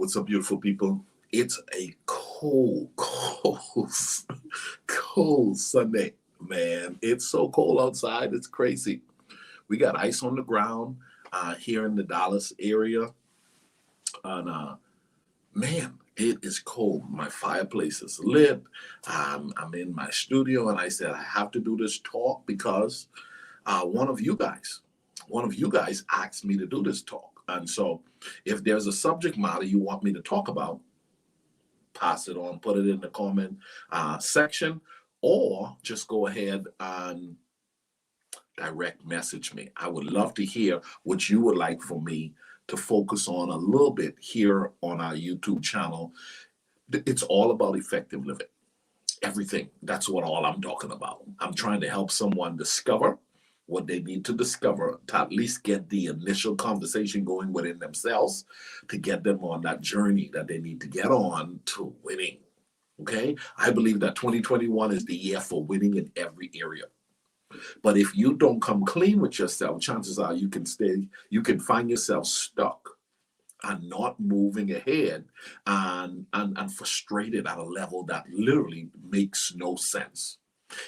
What's up, beautiful people? It's a cold Sunday, man. It's so cold outside. It's crazy. We got ice on the ground here in the Dallas area. And man, it is cold. My fireplace is lit. I'm in my studio, and I said, I have to do this talk because one of you guys asked me to do this talk. And so if there's a subject matter you want me to talk about, pass it on, put it in the comment section, or just go ahead and direct message me. I would love to hear what you would like for me to focus on a little bit here on our YouTube channel. It's all about effective living. Everything. That's what all I'm talking about. I'm trying to help someone discover what they need to discover to at least get the initial conversation going within themselves, to get them on that journey that they need to get on to winning. Okay? I believe that 2021 is the year for winning in every area. But if you don't come clean with yourself, chances are you can find yourself stuck and not moving ahead and frustrated at a level that literally makes no sense.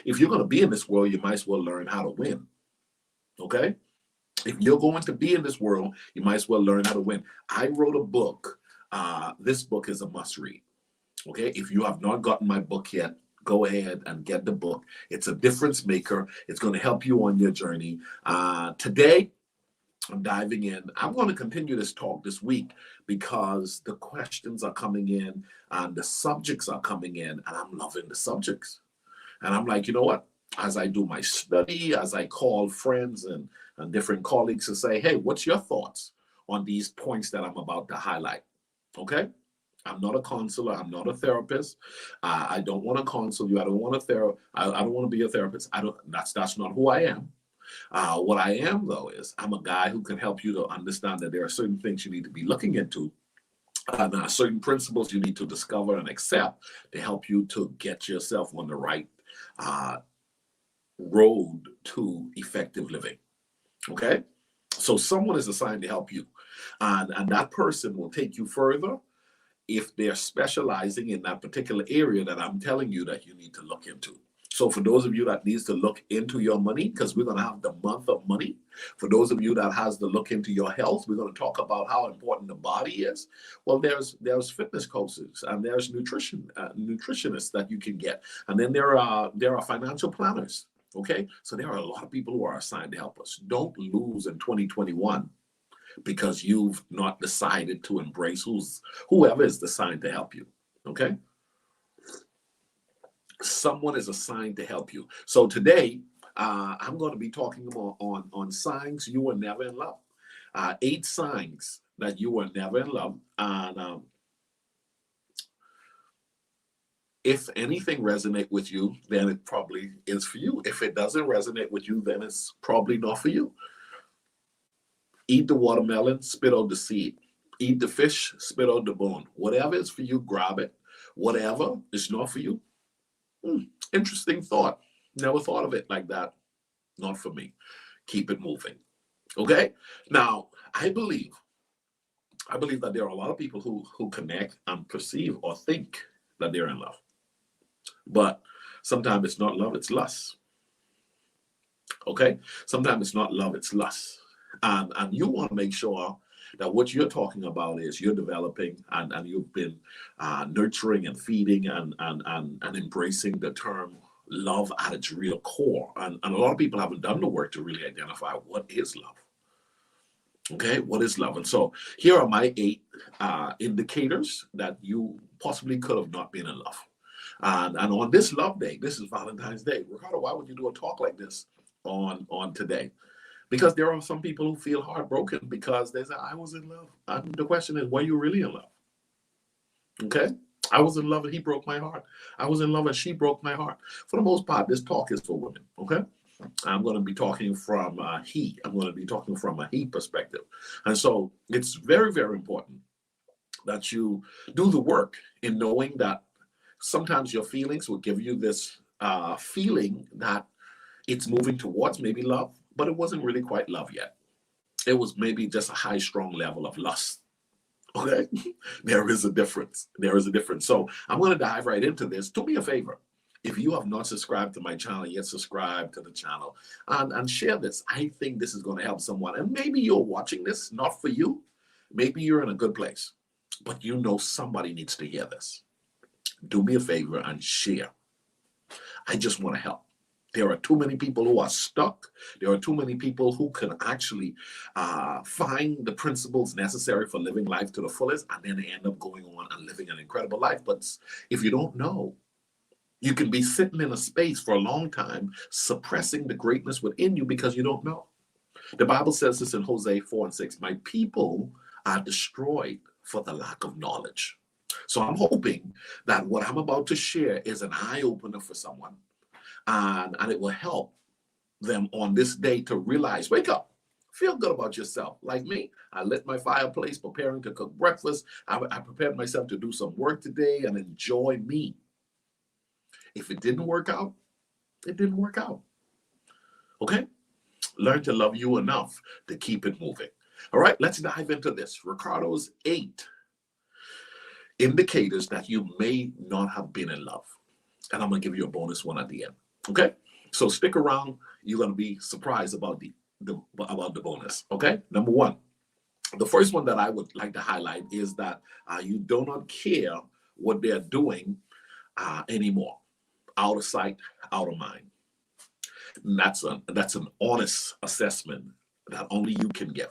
If you're going to be in this world, you might as well learn how to win. Okay? If you're going to be in this world, you might as well learn how to win. I wrote a book. This book is a must read. Okay? If you have not gotten my book yet, go ahead and get the book. It's a difference maker. It's going to help you on your journey. Today, I'm diving in. I'm going to continue this talk this week because the questions are coming in and the subjects are coming in, and I'm loving the subjects. And I'm like, you know what? As I do my study, as I call friends and different colleagues to say, hey, what's your thoughts on these points that I'm about to highlight? Okay? I'm not a counselor. I'm not a therapist. I don't want to counsel you. I don't want to I don't want to be a therapist. That's not who I am. What I am, though, is I'm a guy who can help you to understand that there are certain things you need to be looking into, and certain principles you need to discover and accept to help you to get yourself on the right road to effective living. Okay? So someone is assigned to help you, and that person will take you further if they're specializing in that particular area that I'm telling you that you need to look into. So for those of you that needs to look into your money, because we're going to have the month of money. For those of you that has to look into your health, we're going to talk about how important the body is. Well, there's fitness coaches, and there's nutritionists that you can get, and then there are financial planners. Okay, so there are a lot of people who are assigned to help us. Don't lose in 2021 because you've not decided to embrace whoever is assigned to help you. Okay. Someone is assigned to help you. So today, I'm going to be talking more on signs you were never in love. 8 signs that you were never in love. And if anything resonates with you, then it probably is for you. If it doesn't resonate with you, then it's probably not for you. Eat the watermelon, spit out the seed. Eat the fish, spit out the bone. Whatever is for you, grab it. Whatever is not for you, interesting thought. Never thought of it like that. Not for me. Keep it moving. Okay? Now, I believe that there are a lot of people who connect and perceive or think that they're in love. But sometimes it's not love, it's lust. Okay? Sometimes it's not love, it's lust. And you want to make sure that what you're talking about is you're developing and you've been nurturing and feeding and embracing the term love at its real core. And a lot of people haven't done the work to really identify what is love. Okay, what is love? And so here are my 8 indicators that you possibly could have not been in love. And on this love day, this is Valentine's Day. Ricardo, why would you do a talk like this on today? Because there are some people who feel heartbroken because they say, I was in love. And the question is, were you really in love? Okay? I was in love and he broke my heart. I was in love and she broke my heart. For the most part, this talk is for women. Okay? I'm going to be talking from he. I'm going to be talking from a he perspective. And so it's very, very important that you do the work in knowing that sometimes your feelings will give you this feeling that it's moving towards maybe love, but it wasn't really quite love yet. It was maybe just a high, strong level of lust. Okay? There is a difference. There is a difference. So I'm going to dive right into this. Do me a favor. If you have not subscribed to my channel yet, subscribe to the channel and share this. I think this is going to help someone. And maybe you're watching this not for you. Maybe you're in a good place, but you know somebody needs to hear this. Do me a favor and share. I just want to help. There are too many people who are stuck. There are too many people who can actually find the principles necessary for living life to the fullest, and then they end up going on and living an incredible life. But if you don't know, you can be sitting in a space for a long time, suppressing the greatness within you because you don't know. The Bible says this in Hosea 4:6, my people are destroyed for the lack of knowledge. So I'm hoping that what I'm about to share is an eye-opener for someone, and it will help them on this day to realize, wake up, feel good about yourself. Like me, I lit my fireplace, preparing to cook breakfast. I prepared myself to do some work today and enjoy me. If it didn't work out, it didn't work out. Okay? Learn to love you enough to keep it moving. All right, let's dive into this. Ricardo's 8 indicators that you may not have been in love. And I'm going to give you a bonus one at the end. Okay? So stick around. You're going to be surprised about the bonus. Okay? Number one, the first one that I would like to highlight is that you do not care what they're doing anymore. Out of sight, out of mind. And that's an honest assessment that only you can give.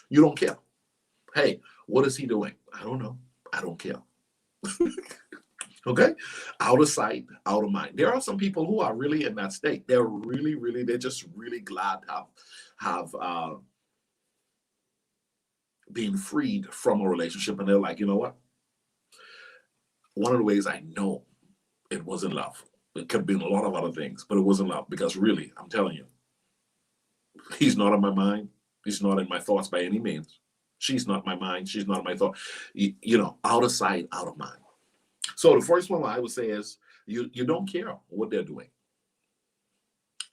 You don't care. Hey, what is he doing? I don't know. I don't care. Okay? Out of sight, out of mind. There are some people who are really in that state. They're just really glad to have been freed from a relationship. And they're like, you know what? One of the ways I know it wasn't love. It could have been a lot of other things, but it wasn't love because really, I'm telling you, he's not on my mind. He's not in my thoughts by any means. She's not my mind. She's not my thought. You know, out of sight, out of mind. So the first one I would say is you don't care what they're doing.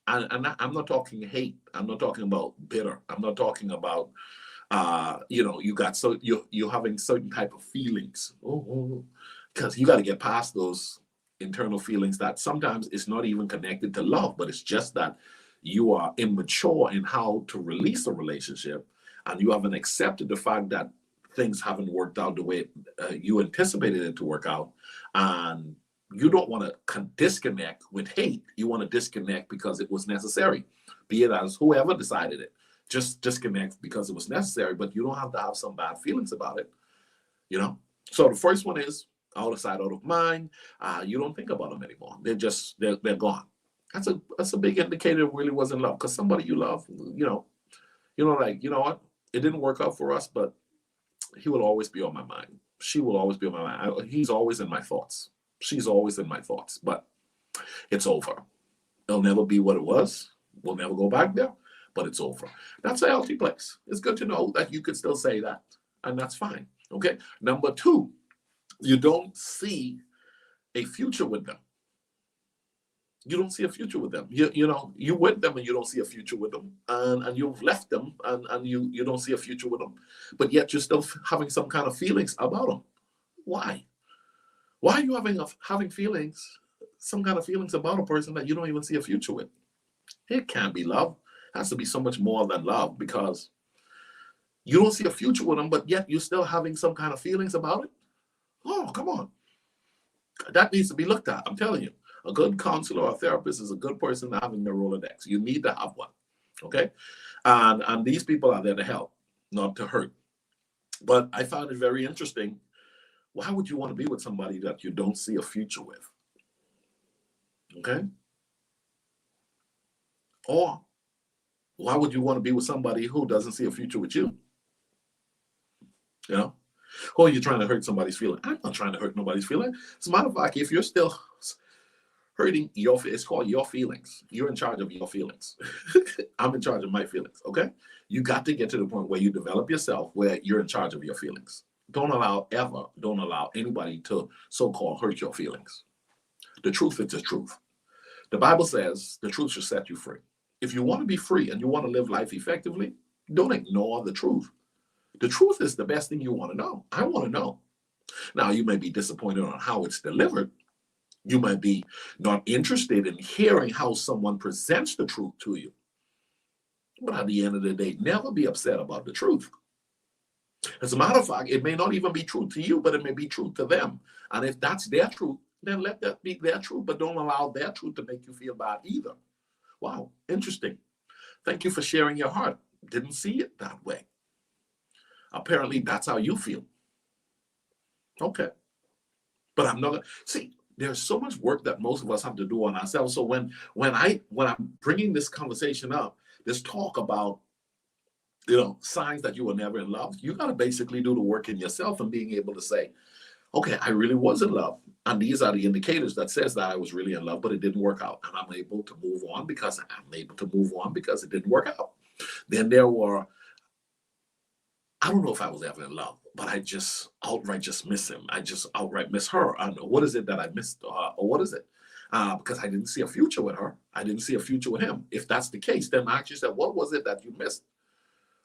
And I'm not talking hate. I'm not talking about bitter. I'm not talking about you're having certain type of feelings. Because you got to get past those internal feelings that sometimes it's not even connected to love, but it's just that you are immature in how to release a relationship, and you haven't accepted the fact that things haven't worked out the way you anticipated it to work out, and you don't want to disconnect with hate. You want to disconnect because it was necessary, be it as whoever decided it. Just disconnect because it was necessary, but you don't have to have some bad feelings about it, you know? So the first one is out of sight, out of mind. You don't think about them anymore. They're gone. That's a big indicator it really wasn't love. Because somebody you love, like, you know what? It didn't work out for us, but he will always be on my mind. She will always be on my mind. He's always in my thoughts. She's always in my thoughts. But it's over. It'll never be what it was. We'll never go back there. But it's over. That's a healthy place. It's good to know that you can still say that. And that's fine. Okay? Number two, you don't see a future with them. You don't see a future with them. You with them and you don't see a future with them. And you've left them and you don't see a future with them. But yet you're still having some kind of feelings about them. Why? Why are you having feelings, some kind of feelings about a person that you don't even see a future with? It can't be love. It has to be so much more than love, because you don't see a future with them, but yet you're still having some kind of feelings about it. Oh, come on. That needs to be looked at. I'm telling you, a good counselor or therapist is a good person to have in your Rolodex. You need to have one. Okay? And these people are there to help, not to hurt. But I found it very interesting. Why would you want to be with somebody that you don't see a future with? Okay? Or why would you want to be with somebody who doesn't see a future with you? You know? Or you're trying to hurt somebody's feeling. I'm not trying to hurt nobody's feeling. As a matter of fact, if you're still hurting it's called your feelings. You're in charge of your feelings. I'm in charge of my feelings, okay? You got to get to the point where you develop yourself, where you're in charge of your feelings. Don't allow anybody to so-called hurt your feelings. The truth is the truth. The Bible says the truth should set you free. If you want to be free and you want to live life effectively, don't ignore the truth. The truth is the best thing you want to know. I want to know. Now, you may be disappointed on how it's delivered. You might be not interested in hearing how someone presents the truth to you. But at the end of the day, never be upset about the truth. As a matter of fact, it may not even be true to you, but it may be true to them. And if that's their truth, then let that be their truth, but don't allow their truth to make you feel bad either. Wow, interesting. Thank you for sharing your heart. Didn't see it that way. Apparently, that's how you feel. Okay. But I'm not gonna see. There's so much work that most of us have to do on ourselves. So when I'm bringing this conversation up, this talk about signs that you were never in love, you got to basically do the work in yourself and being able to say, okay, I really was in love, and these are the indicators that says that I was really in love, but it didn't work out, and I'm able to move on because it didn't work out. Then there were, I don't know if I was ever in love, but I just outright just miss him. I just outright miss her. I know what is it that I missed, or what is it? Because I didn't see a future with her. I didn't see a future with him. If that's the case, then I actually said, what was it that you missed?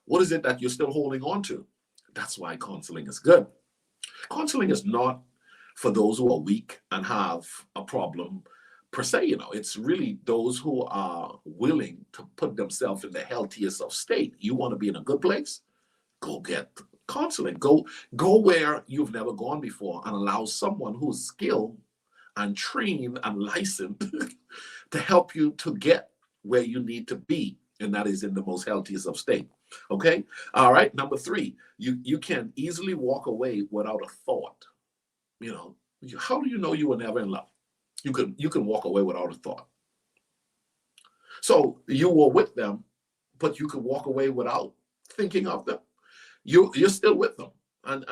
What is it that you're still holding on to? That's why counseling is good. Counseling is not for those who are weak and have a problem per se. It's really those who are willing to put themselves in the healthiest of state. You want to be in a good place? Go get counseling. Go where you've never gone before and allow someone who's skilled and trained and licensed to help you to get where you need to be, and that is in the most healthiest of state. Okay. All right. Number 3, you can easily walk away without a thought. How do you know you were never in love? You can walk away without a thought. So you were with them, but you could walk away without thinking of them. You're still with them, and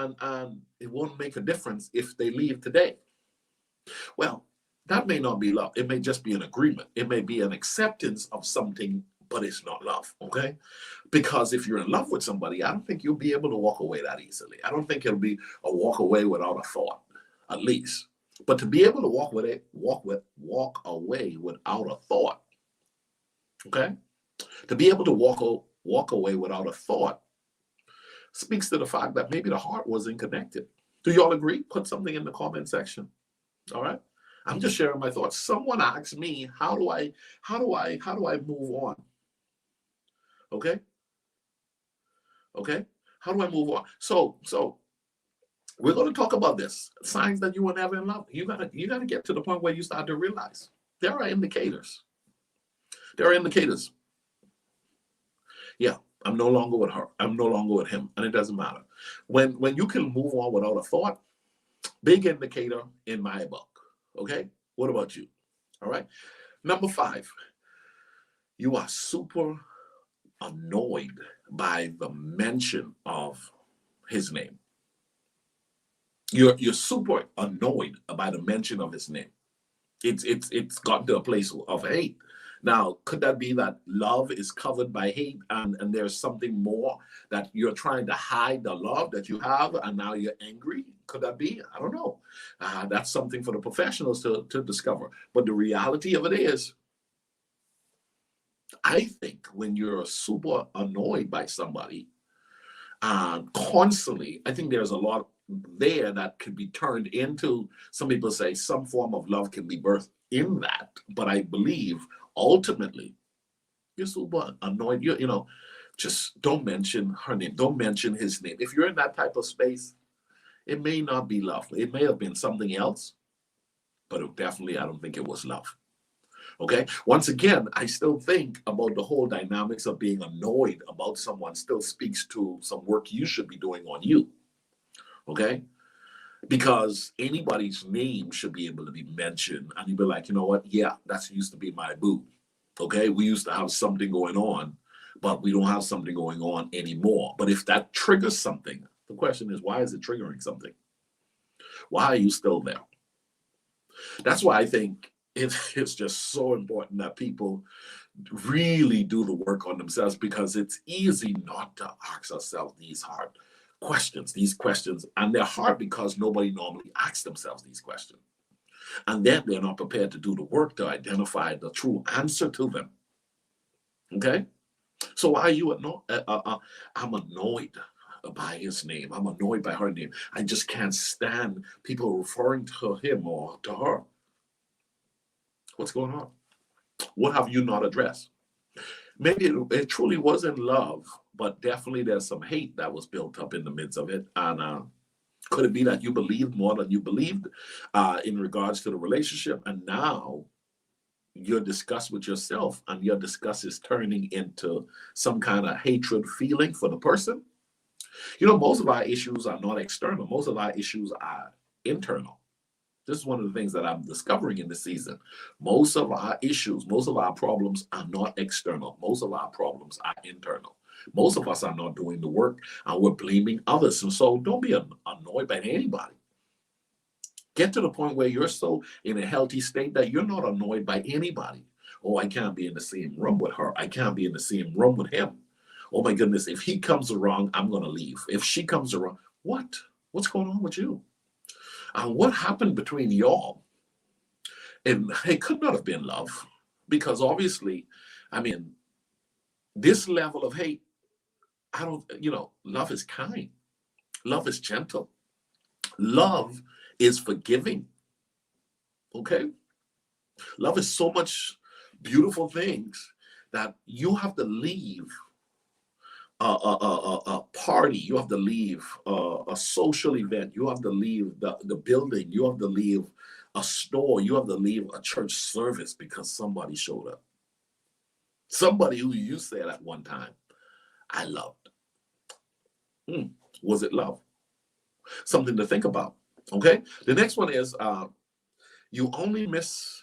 it won't make a difference if they leave today. Well, that may not be love. It may just be an agreement. It may be an acceptance of something, but it's not love, okay? Because if you're in love with somebody, I don't think you'll be able to walk away that easily. I don't think it'll be a walk away without a thought, at least. But to be able to walk away without a thought, okay? To be able to walk away without a thought speaks to the fact that maybe the heart wasn't connected. Do you all agree? Put something in the comment section. All right. I'm just sharing my thoughts. Someone asked me, how do I move on? Okay. Okay. How do I move on? So we're going to talk about this. Signs that you were never in love. You gotta get to the point where you start to realize there are indicators. There are indicators. Yeah, I'm no longer with her. I'm no longer with him, and it doesn't matter. When you can move on without a thought, big indicator in my book. Okay. What about you? All right. Number 5, you are super annoyed by the mention of his name. You're super annoyed by the mention of his name. It's gotten to a place of hate. Now, could that be that love is covered by hate, and there's something more that you're trying to hide the love that you have, and now you're angry? Could that be? I don't know. That's something for the professionals to discover. But the reality of it is, I think when you're super annoyed by somebody constantly, I think there's a lot there that could be turned into, some people say some form of love can be birthed in that. But I believe ultimately you're super annoyed. Just don't mention her name. Don't mention his name. If you're in that type of space, it may not be love. It may have been something else, but I don't think it was love. Okay. Once again, I still think about the whole dynamics of being annoyed about someone still speaks to some work you should be doing on you. Okay. Because anybody's name should be able to be mentioned, and you'd be like, you know what? Yeah, that used to be my boo. Okay. We used to have something going on, but we don't have something going on anymore. But if that triggers something, the question is, why is it triggering something? Why are you still there? That's why I think it's just so important that people really do the work on themselves, because it's easy not to ask ourselves these questions, and they're hard because nobody normally asks themselves these questions. And then they're not prepared to do the work to identify the true answer to them. Okay? So why are you annoyed? I'm annoyed. by his name. I'm annoyed by her name. I just can't stand people referring to him or to her. What's going on? What have you not addressed? Maybe it truly wasn't love, but definitely there's some hate that was built up in the midst of it. And could it be that you believed more than you believed in regards to the relationship, and now your disgust with yourself and your disgust is turning into some kind of hatred feeling for the person? You know, most of our issues are not external. Most of our issues are internal. This is one of the things that I'm discovering in this season. Most of our issues, most of our problems are not external. Most of our problems are internal. Most of us are not doing the work and we're blaming others. And so don't be annoyed by anybody. Get to the point where you're so in a healthy state that you're not annoyed by anybody. Oh, I can't be in the same room with her. I can't be in the same room with him. Oh my goodness, if he comes around, I'm going to leave. If she comes around, what? What's going on with you? And what happened between y'all? And it could not have been love, because obviously, I mean, this level of hate, I don't, love is kind. Love is gentle. Love is forgiving. Okay? Love is so much beautiful things that you have to leave a party, you have to leave a social event, you have to leave the building, you have to leave a store, you have to leave a church service because somebody showed up. Somebody who you said at one time, I loved. Was it love? Something to think about. Okay? The next one is you only miss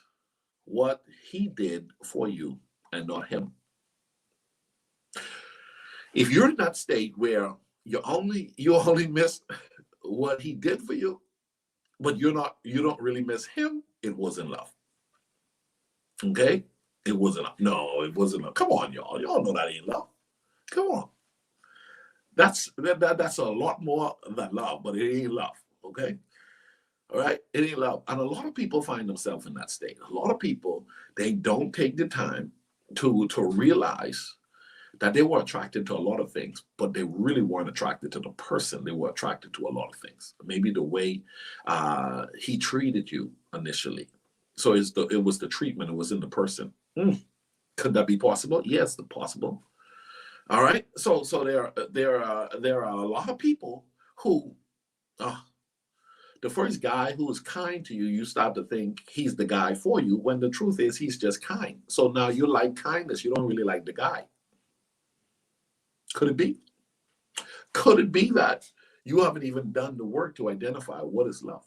what he did for you and not him. If you're in that state where you only miss what he did for you, but you don't really miss him, it wasn't love. Okay? It wasn't love. No, it wasn't love. Come on, y'all. Y'all know that ain't love. Come on. That's a lot more than love, but it ain't love. Okay? All right? It ain't love. And a lot of people find themselves in that state. A lot of people, they don't take the time to realize that they were attracted to a lot of things, but they really weren't attracted to the person. They were attracted to a lot of things. Maybe the way he treated you initially. So it was the treatment. It was in the person. Could that be possible? Yes, it's possible. All right. So there are a lot of people who, the first guy who is kind to you, you start to think he's the guy for you, when the truth is he's just kind. So now you like kindness. You don't really like the guy. Could it be? Could it be that you haven't even done the work to identify what is love?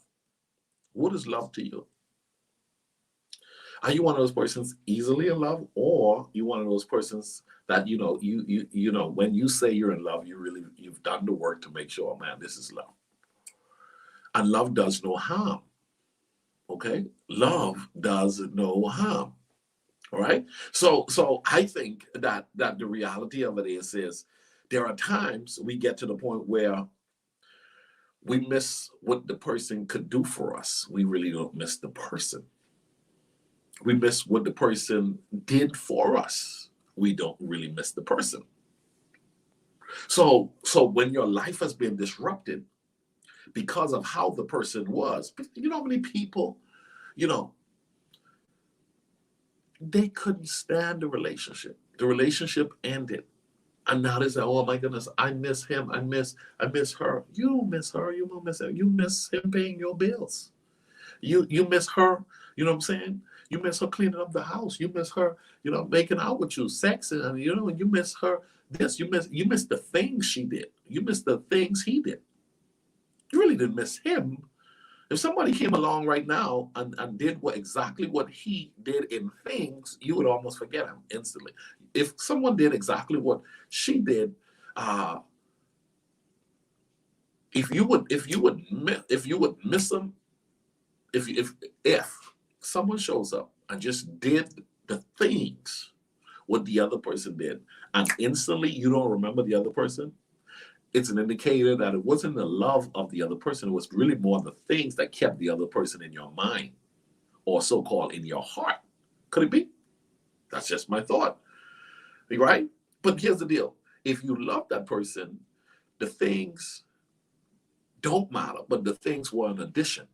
What is love to you? Are you one of those persons easily in love, or you one of those persons that you know when you say you're in love, you've done the work to make sure, man, this is love. And love does no harm. Okay? Love does no harm. All right. So I think that the reality of it is there are times we get to the point where we miss what the person could do for us. We really don't miss the person. We miss what the person did for us. We don't really miss the person. So when your life has been disrupted because of how the person was, you know how many people, they couldn't stand the relationship. The relationship ended. And now they say, oh my goodness, I miss him. I miss her. You don't miss her. You don't miss her. You miss him paying your bills. You miss her, you know what I'm saying? You miss her cleaning up the house. You miss her, making out with you, sex, and you miss her this. You miss the things she did. You miss the things he did. You really didn't miss him. If somebody came along right now and did exactly what he did in things, you would almost forget him instantly. If someone did exactly what she did, if you would miss them, if someone shows up and just did the things what the other person did, and instantly you don't remember the other person, it's an indicator that it wasn't the love of the other person. It was really more the things that kept the other person in your mind, or so-called in your heart. Could it be? That's just my thought, right? But here's the deal. If you love that person, the things don't matter, but the things were an addition.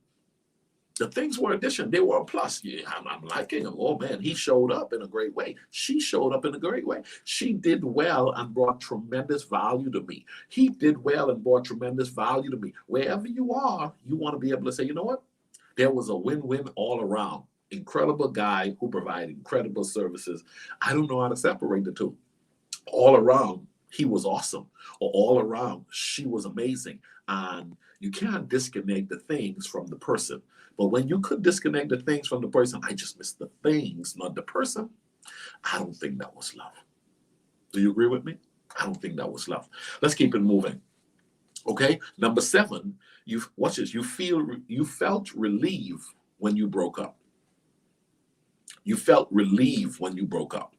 The things were addition. They were a plus. Yeah, I'm liking him. Oh man, he showed up in a great way. She showed up in a great way. She did well and brought tremendous value to me. He did well and brought tremendous value to me. Wherever you are, you want to be able to say, you know what? There was a win-win all around. Incredible guy who provided incredible services. I don't know how to separate the two. All around, he was awesome. Or all around, she was amazing. And you can't disconnect the things from the person. But when you could disconnect the things from the person, I just miss the things, not the person. I don't think that was love. Do you agree with me? I don't think that was love. Let's keep it moving. Okay. Number 7, watch this. You felt relieved when you broke up. You felt relieved when you broke up.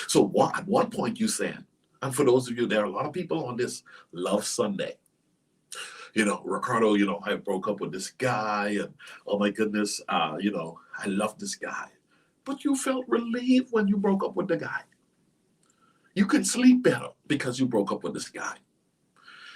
So at one point you said, and for those of you, there are a lot of people on this Love Sunday. Ricardo, I broke up with this guy and oh my goodness, I love this guy. But you felt relieved when you broke up with the guy. You could sleep better because you broke up with this guy.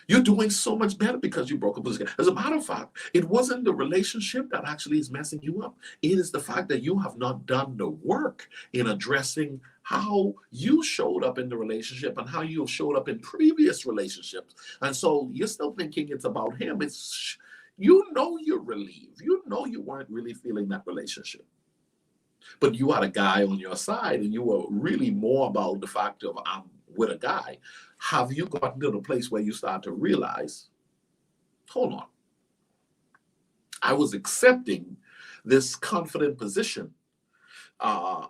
You're doing so much better because you broke up with this guy. As a matter of fact, it wasn't the relationship that actually is messing you up. It is the fact that you have not done the work in addressing how you showed up in the relationship and how you have showed up in previous relationships. And so you're still thinking it's about him. You're relieved. You weren't really feeling that relationship. But you had a guy on your side and you were really more about the fact of I'm with a guy. Have you gotten to the place where you start to realize, hold on, I was accepting this confident position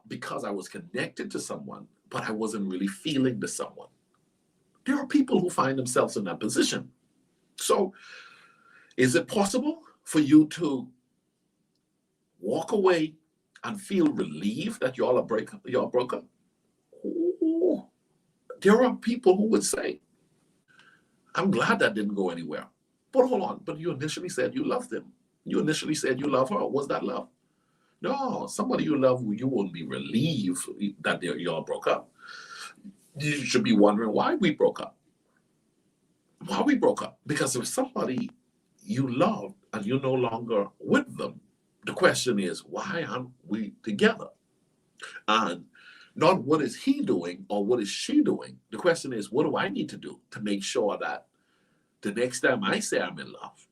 because I was connected to someone, but I wasn't really feeling the someone. There are people who find themselves in that position. So is it possible for you to walk away and feel relieved that y'all broke up? Ooh. There are people who would say, I'm glad that didn't go anywhere. But hold on, but you initially said you loved him. You initially said you love her. Was that love? No, somebody you love, you wouldn't be relieved that y'all broke up. You should be wondering why we broke up. Why we broke up? Because if somebody you love and you're no longer with them, the question is, why aren't we together? And not what is he doing or what is she doing. The question is, what do I need to do to make sure that the next time I say I'm in love,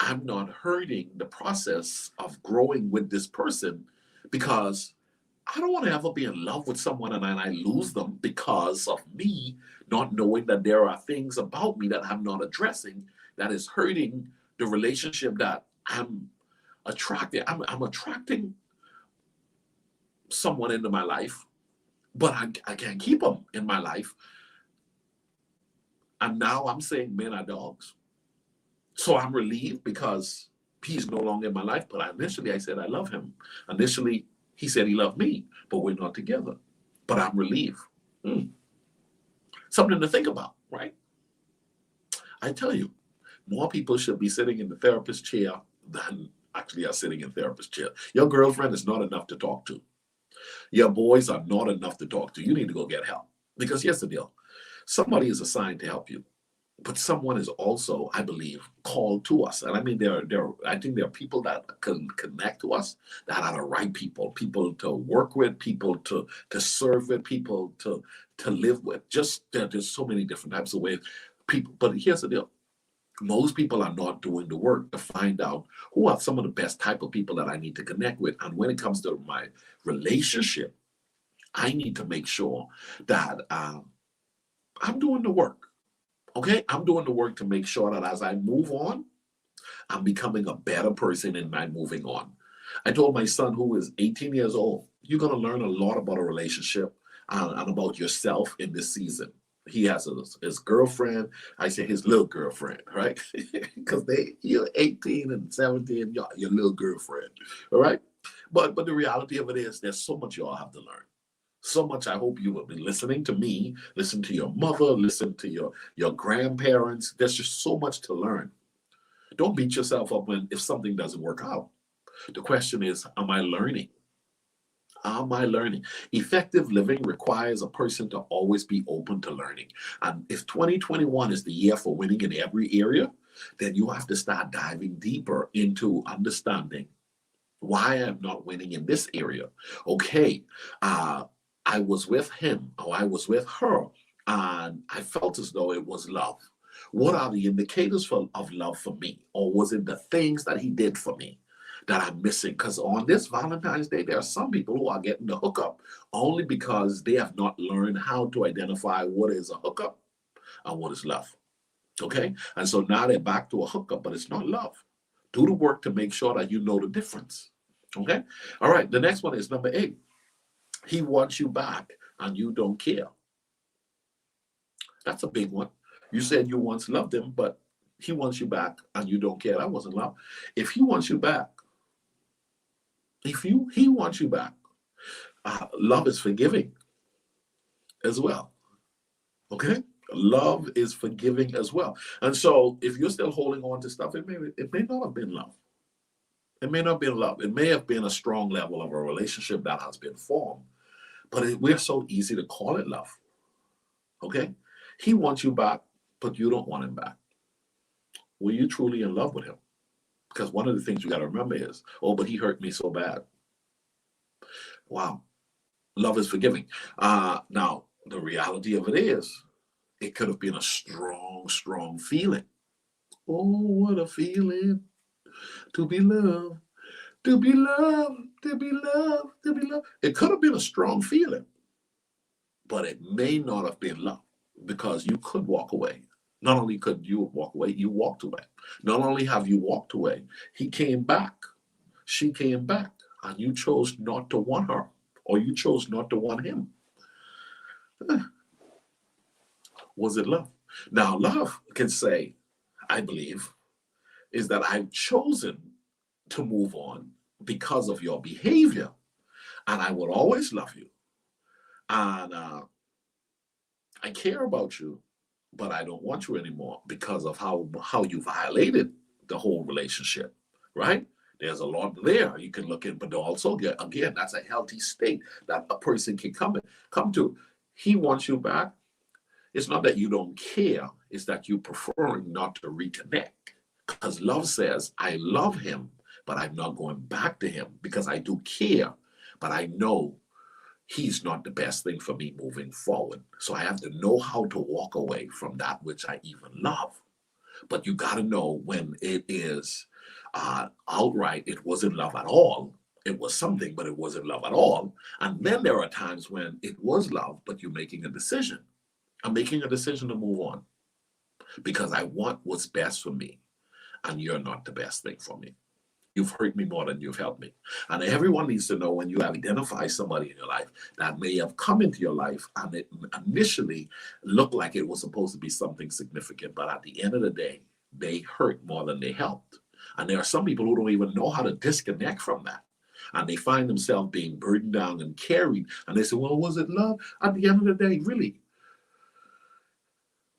I'm not hurting the process of growing with this person, because I don't want to ever be in love with someone and then I lose them because of me not knowing that there are things about me that I'm not addressing that is hurting the relationship that I'm attracting. I'm attracting someone into my life, but I can't keep them in my life. And now I'm saying men are dogs. So I'm relieved because he's no longer in my life. But initially I said I love him. Initially he said he loved me, but we're not together. But I'm relieved. Something to think about, right? I tell you, more people should be sitting in the therapist chair than actually are sitting in therapist chair. Your girlfriend is not enough to talk to. Your boys are not enough to talk to. You need to go get help. Because here's the deal. Somebody is assigned to help you. But someone is also, I believe, called to us. And I mean, I think there are people that can connect to us that are the right people to work with, people to serve with, people to live with. Just there's so many different types of ways. People, but here's the deal. Most people are not doing the work to find out who are some of the best type of people that I need to connect with. And when it comes to my relationship, I need to make sure that I'm doing the work. Okay, I'm doing the work to make sure that as I move on, I'm becoming a better person in my moving on. I told my son, who is 18 years old, you're going to learn a lot about a relationship and about yourself in this season. He has his girlfriend. I say his little girlfriend, right? Because you're 18 and 17, your little girlfriend, all right? But the reality of it is there's so much you all have to learn. So much. I hope you will be listening to me, listen to your mother, listen to your grandparents. There's just so much to learn. Don't beat yourself up if something doesn't work out. The question is, am I learning? Am I learning? Effective living requires a person to always be open to learning. And if 2021 is the year for winning in every area, then you have to start diving deeper into understanding why I'm not winning in this area. Okay, uh, I was with him or I was with her and I felt as though it was love. What are the indicators of love for me? Or was it the things that he did for me that I'm missing? Because on this Valentine's Day, there are some people who are getting the hookup only because they have not learned how to identify what is a hookup and what is love. Okay? And so now they're back to a hookup, but it's not love. Do the work to make sure that you know the difference. Okay? All right. The next one is number 8. He wants you back and you don't care. That's a big one. You said you once loved him, but he wants you back and you don't care. That wasn't love. If he wants you back, if he wants you back, love is forgiving as well. Okay? Love is forgiving as well. And so if you're still holding on to stuff, it may not have been love. It may not have been love. It may have been a strong level of a relationship that has been formed. But we're so easy to call it love. Okay? He wants you back, but you don't want him back. Were you truly in love with him? Because one of the things you got to remember is, oh, but he hurt me so bad. Wow. Love is forgiving. Now, the reality of it is, it could have been a strong, strong feeling. Oh, what a feeling to be loved, to be loved, to be loved, to be loved. It could have been a strong feeling, but it may not have been love because you could walk away. Not only could you walk away, you walked away. Not only have you walked away, he came back, she came back, and you chose not to want her, or you chose not to want him. Was it love? Now, love can say, I believe, is that I've chosen to move on because of your behavior, and I will always love you. And I care about you, but I don't want you anymore because of how you violated the whole relationship, right? There's a lot there you can look at, but also again, that's a healthy state that a person can come to. He wants you back. It's not that you don't care, it's that you preferring not to reconnect. Because love says, I love him, but I'm not going back to him because I do care, but I know he's not the best thing for me moving forward. So I have to know how to walk away from that which I even love. But you got to know when it is outright, it wasn't love at all. It was something, but it wasn't love at all. And then there are times when it was love, but you're making a decision. I'm making a decision to move on because I want what's best for me, and you're not the best thing for me. You've hurt me more than you've helped me. And everyone needs to know when you have identified somebody in your life that may have come into your life and it initially looked like it was supposed to be something significant, but at the end of the day, they hurt more than they helped. And there are some people who don't even know how to disconnect from that. And they find themselves being burdened down and carried. And they say, well, was it love? At the end of the day, really,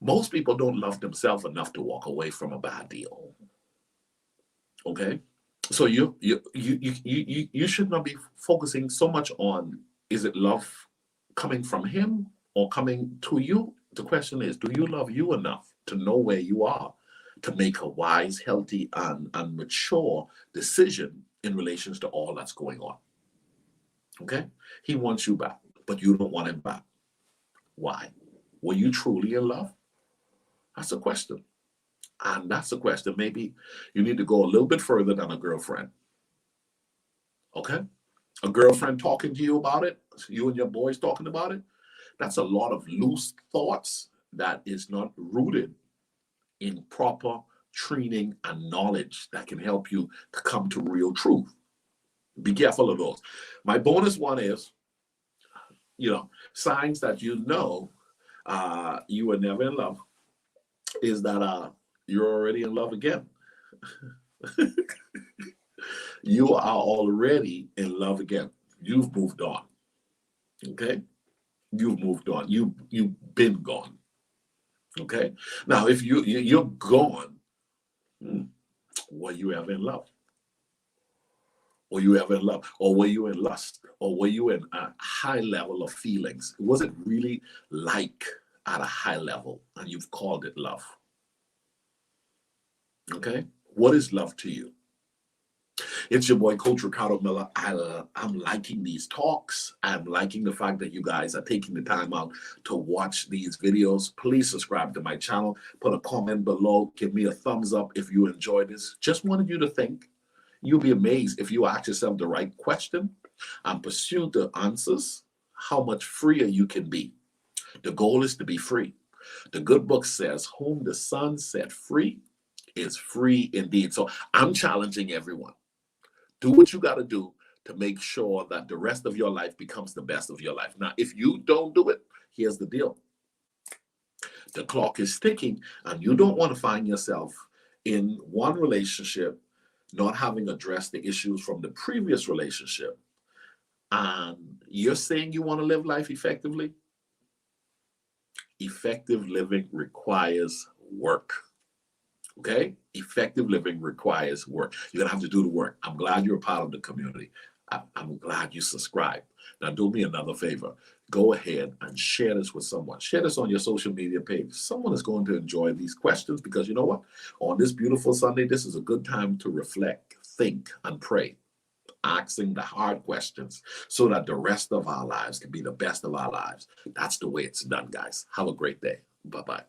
most people don't love themselves enough to walk away from a bad deal. Okay? So you should not be focusing so much on, is it love coming from him or coming to you? The question is, do you love you enough to know where you are to make a wise, healthy, and mature decision in relations to all that's going on? Okay? He wants you back, but you don't want him back. Why? Were you truly in love? That's a question. And that's the question. Maybe you need to go a little bit further than a girlfriend. Okay? A girlfriend talking to you about it, you and your boys talking about it, that's a lot of loose thoughts that is not rooted in proper training and knowledge that can help you to come to real truth. Be careful of those. My bonus one is, signs that you were never in love is that you're already in love again. You are already in love again. You've moved on. Okay? You've moved on. You've been gone. Okay? Now, if you're gone, were you ever in love? Were you ever in love? Or were you in lust? Or were you in a high level of feelings? Was it really like at a high level and you've called it love? Okay? What is love to you? It's your boy, Coach Ricardo Miller. I'm liking these talks. I'm liking the fact that you guys are taking the time out to watch these videos. Please subscribe to my channel. Put a comment below. Give me a thumbs up if you enjoy this. Just wanted you to think. You'll be amazed if you ask yourself the right question and pursue the answers, how much freer you can be. The goal is to be free. The good book says, whom the Son set free is free indeed. So I'm challenging everyone. Do what you got to do to make sure that the rest of your life becomes the best of your life. Now, if you don't do it, here's the deal. The clock is ticking, and you don't want to find yourself in one relationship not having addressed the issues from the previous relationship. And you're saying you want to live life effectively? Effective living requires work. Okay? Effective living requires work. You're going to have to do the work. I'm glad you're a part of the community. I'm glad you subscribe. Now, do me another favor. Go ahead and share this with someone. Share this on your social media page. Someone is going to enjoy these questions because you know what? On this beautiful Sunday, this is a good time to reflect, think, and pray, asking the hard questions so that the rest of our lives can be the best of our lives. That's the way it's done, guys. Have a great day. Bye-bye.